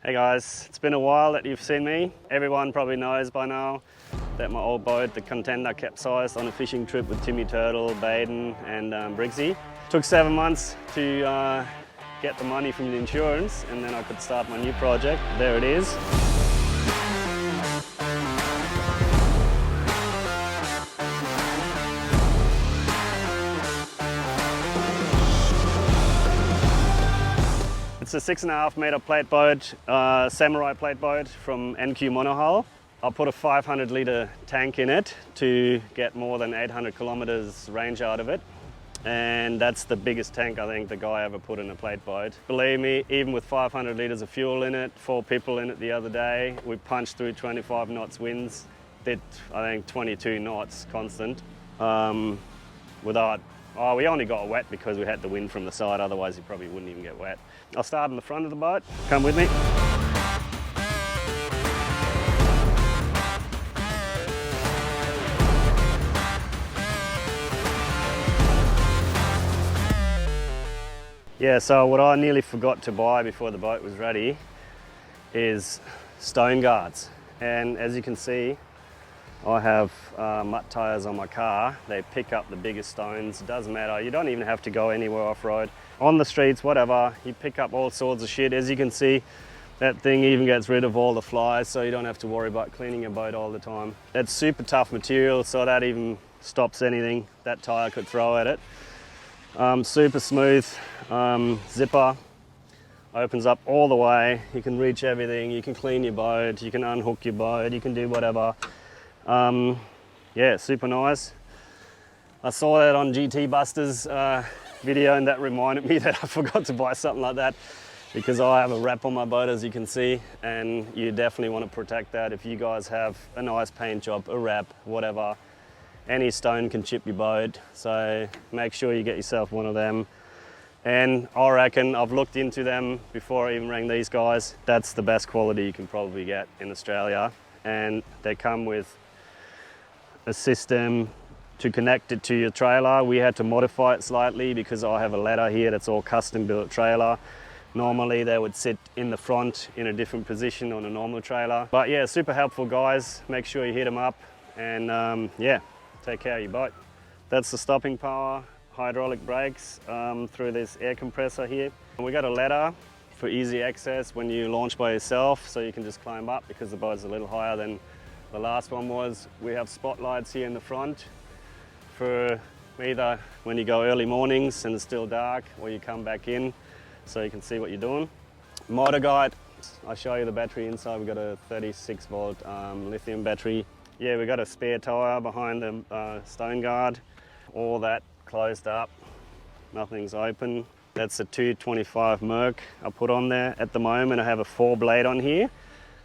Hey guys, it's been a while that you've seen me. Everyone probably knows by now that my old boat, the Contender, capsized on a fishing trip with Timmy Turtle, Baden and Briggsy. Took 7 months to get the money from the insurance and then I could start my new project. There it is. It's a 6.5 metre plate boat, Samurai plate boat from NQ Monohull. I'll put a 500 litre tank in it to get more than 800 kilometres range out of it. And that's the biggest tank I think the guy ever put in a plate boat. Believe me, even with 500 litres of fuel in it, 4 people in it the other day, we punched through 25 knots winds, did I think 22 knots constant without. Oh, we only got wet because we had the wind from the side, otherwise you probably wouldn't even get wet. I'll start in the front of the boat. Come with me. Yeah, so what I nearly forgot to buy before the boat was ready is stone guards. And as you can see, I have mutt tyres on my car. They pick up the biggest stones. It doesn't matter. You don't even have to go anywhere off-road. On the streets, whatever, you pick up all sorts of shit. As you can see, that thing even gets rid of all the flies, so you don't have to worry about cleaning your boat all the time. It's super tough material, so that even stops anything that tyre could throw at it. Super smooth zipper. Opens up all the way. You can reach everything. You can clean your boat. You can unhook your boat. You can do whatever. Yeah, super nice. I saw that on GT Busters video and that reminded me that I forgot to buy something like that because I have a wrap on my boat, as you can see, and you definitely want to protect that. If you guys have a nice paint job, a wrap, whatever, any stone can chip your boat, so make sure you get yourself one of them. And I reckon, I've looked into them before I even rang these guys, that's the best quality you can probably get in Australia, and they come with a system to connect it to your trailer. We had to modify it slightly because I have a ladder here that's all custom built trailer. Normally they would sit in the front in a different position on a normal trailer. But yeah, super helpful guys. Make sure you hit them up and yeah, take care of your boat. That's the stopping power, hydraulic brakes through this air compressor here. And we got a ladder for easy access when you launch by yourself, so you can just climb up because the boat's a little higher than the last one was. We have spotlights here in the front for either when you go early mornings and it's still dark, or you come back in so you can see what you're doing. Motor guide, I'll show you the battery inside. We've got a 36 volt lithium battery. Yeah, we've got a spare tyre behind the stone guard. All that closed up, nothing's open. That's a 225 Merc I put on there. At the moment I have a 4 blade on here.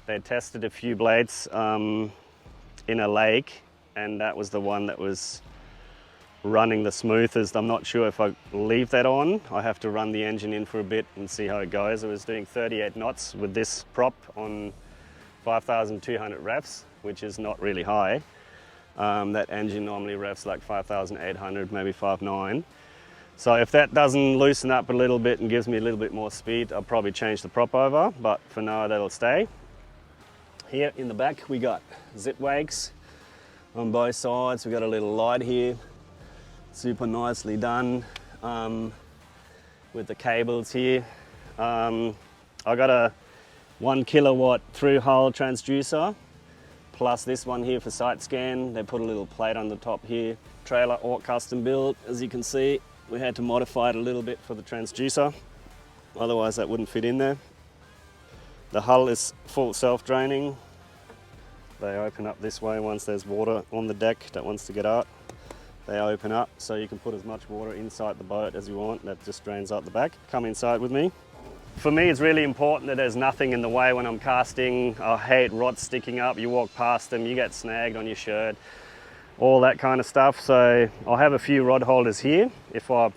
They tested a few blades in a lake, and that was the one that was running the smoothest. I'm not sure if I leave that on. I have to run the engine in for a bit and see how it goes. I was doing 38 knots with this prop on 5,200 revs, which is not really high. That engine normally revs like 5,800, maybe 5.9. So if that doesn't loosen up a little bit and gives me a little bit more speed, I'll probably change the prop over, but for now that'll stay. Here in the back we got zip wakes on both sides. We got a little light here, super nicely done with the cables here. I got a 1 kilowatt through hull transducer plus this one here for sight scan. They put a little plate on the top here. Trailer all custom built, as you can see. We had to modify it a little bit for the transducer, otherwise that wouldn't fit in there. The hull is full self-draining. They open up this way once there's water on the deck that wants to get out. They open up so you can put as much water inside the boat as you want. That just drains out the back. Come inside with me. For me, it's really important that there's nothing in the way when I'm casting. I hate rods sticking up. You walk past them, you get snagged on your shirt, all that kind of stuff. So I'll have a few rod holders here. If I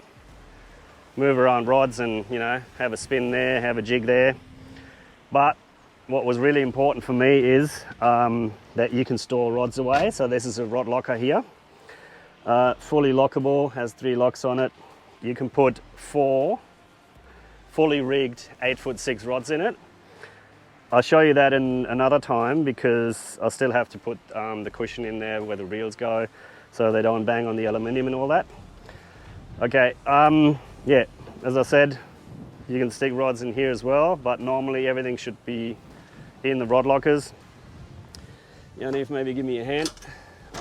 move around rods and, you know, have a spin there, have a jig there. But what was really important for me is that you can store rods away. So this is a rod locker here. Fully lockable, has 3 locks on it. You can put 4 fully rigged 8'6" rods in it. I'll show you that in another time because I still have to put the cushion in there where the reels go so they don't bang on the aluminium and all that. Okay, yeah, as I said, you can stick rods in here as well, but normally everything should be in the rod lockers. Yaniv, maybe give me a hand.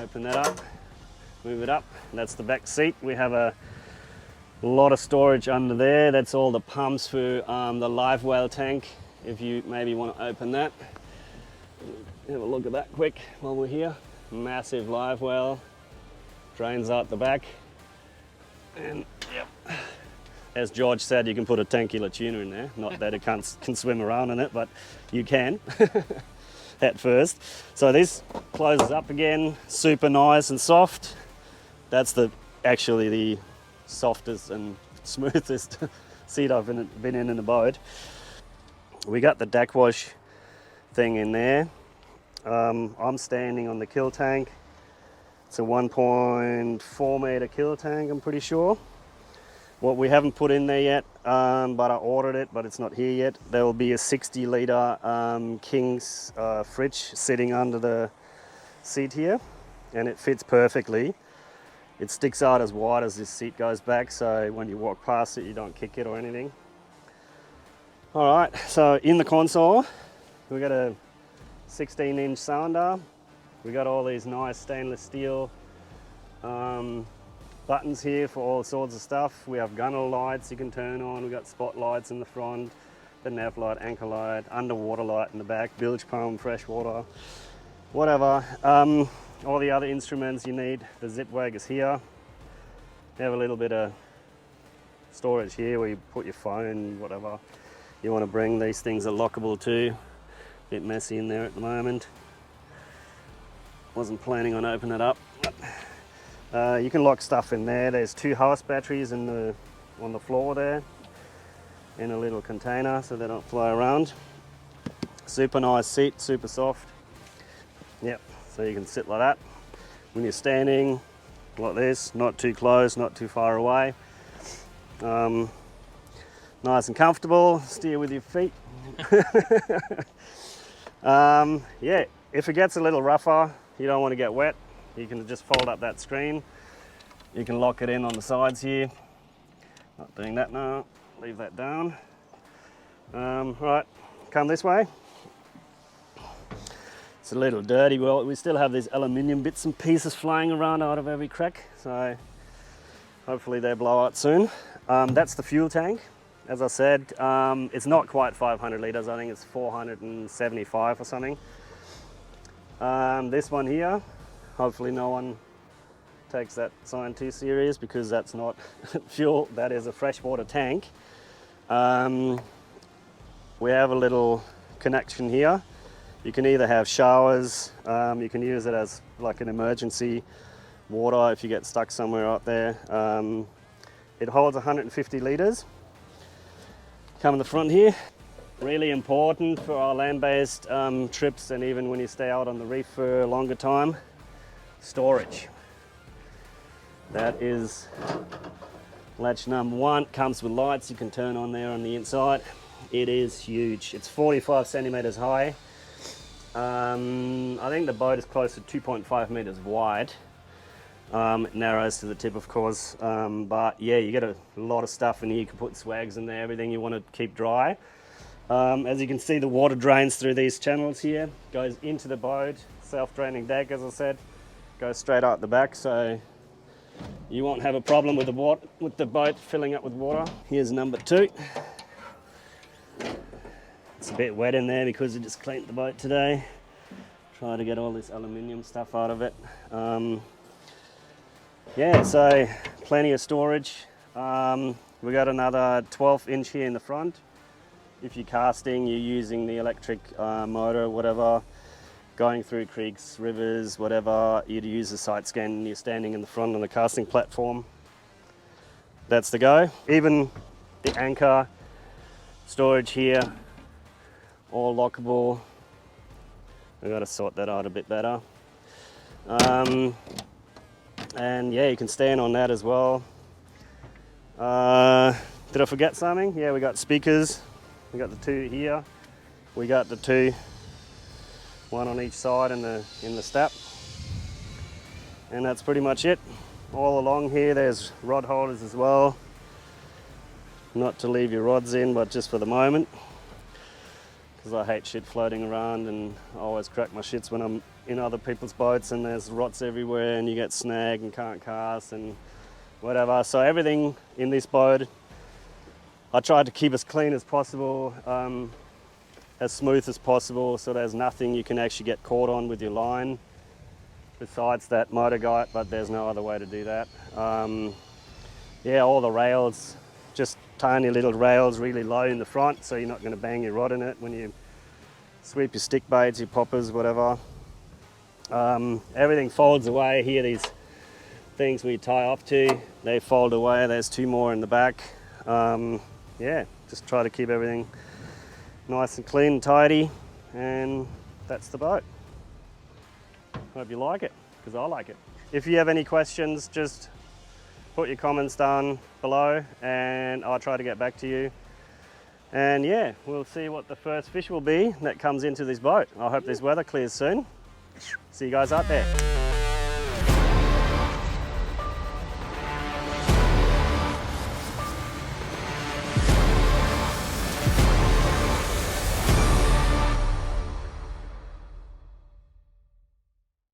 Open that up, move it up. That's the back seat. We have a lot of storage under there. That's all the pumps for the live well tank. If you maybe want to open that, have a look at that quick while we're here. Massive live well, drains out the back. And yep, as George said, you can put a 10-kilo tuna in there. Not that it can swim around in it, but you can at first. So this closes up again, super nice and soft. That's actually the softest and smoothest seat I've been in a boat. We got the deck wash thing in there. I'm standing on the kill tank. It's a 1.4 meter kill tank, I'm pretty sure. What we haven't put in there yet, but I ordered it, but it's not here yet. There will be a 60 litre King's fridge sitting under the seat here, and it fits perfectly. It sticks out as wide as this seat goes back, so when you walk past it, you don't kick it or anything. All right, so in the console, we got a 16-inch cylinder. We got all these nice stainless steel buttons here for all sorts of stuff. We have gunner lights you can turn on. We got spotlights in the front, the nav light, anchor light, underwater light in the back, bilge pump, fresh water, whatever. All the other instruments you need. The zip wag is here. You have a little bit of storage here where you put your phone, whatever you want to bring. These things are lockable too. A bit messy in there at the moment. Wasn't planning on opening it up. You can lock stuff in there. There's 2 house batteries on the floor there in a little container so they don't fly around. Super nice seat, super soft. Yep, so you can sit like that. When you're standing like this, not too close, not too far away. Nice and comfortable, steer with your feet. Yeah, if it gets a little rougher, you don't want to get wet, you can just fold up that screen. You can lock it in on the sides here. Not doing that now, leave that down. Right, come this way. It's a little dirty. Well, we still have these aluminium bits and pieces flying around out of every crack, so hopefully they blow out soon. That's the fuel tank. As I said, it's not quite 500 litres, I think it's 475 or something. This one here, hopefully no one takes that sign too serious because that's not fuel, that is a freshwater tank. We have a little connection here. You can either have showers, you can use it as like an emergency water if you get stuck somewhere out there. It holds 150 litres. Come in the front here. Really important for our land-based trips and even when you stay out on the reef for a longer time. Storage. That is latch number 1. Comes with lights you can turn on there on the inside. It is huge. It's 45 centimetres high. I think the boat is close to 2.5 metres wide. It narrows to the tip, of course, but yeah, you get a lot of stuff in here. You can put swags in there, everything you want to keep dry. As you can see, the water drains through these channels here, goes into the boat, self-draining deck, as I said, goes straight out the back, so you won't have a problem with the boat filling up with water. Here's number 2. It's a bit wet in there because we just cleaned the boat today. Try to get all this aluminium stuff out of it. Yeah, so plenty of storage. We got another 12-inch here in the front. If you're casting, you're using the electric motor, whatever, going through creeks, rivers, whatever, you'd use the side scan and you're standing in the front on the casting platform. That's the go. Even the anchor storage here, all lockable. We've got to sort that out a bit better. And yeah, you can stand on that as well. Did I forget something? Yeah, we got speakers. We got the 2 here. we got the two, one on each side in the step, and that's pretty much it. All along here there's rod holders as well, not to leave your rods in, but just for the moment, because I hate shit floating around, and I always crack my shits when I'm in other people's boats and there's rots everywhere and you get snagged and can't cast and whatever. So everything in this boat I tried to keep as clean as possible, as smooth as possible, so there's nothing you can actually get caught on with your line besides that motor guide, but there's no other way to do that. Yeah, all the rails, just tiny little rails really low in the front, so you're not going to bang your rod in it when you sweep your stick baits, your poppers, whatever. Everything folds away here. These things we tie off to, they fold away. There's two more in the back. Yeah, just try to keep everything nice and clean and tidy, and that's the boat. Hope you like it, because I like it. If you have any questions, just put your comments down below and I'll try to get back to you. And yeah, we'll see what the first fish will be that comes into this boat. I hope this weather clears soon. See you guys out there.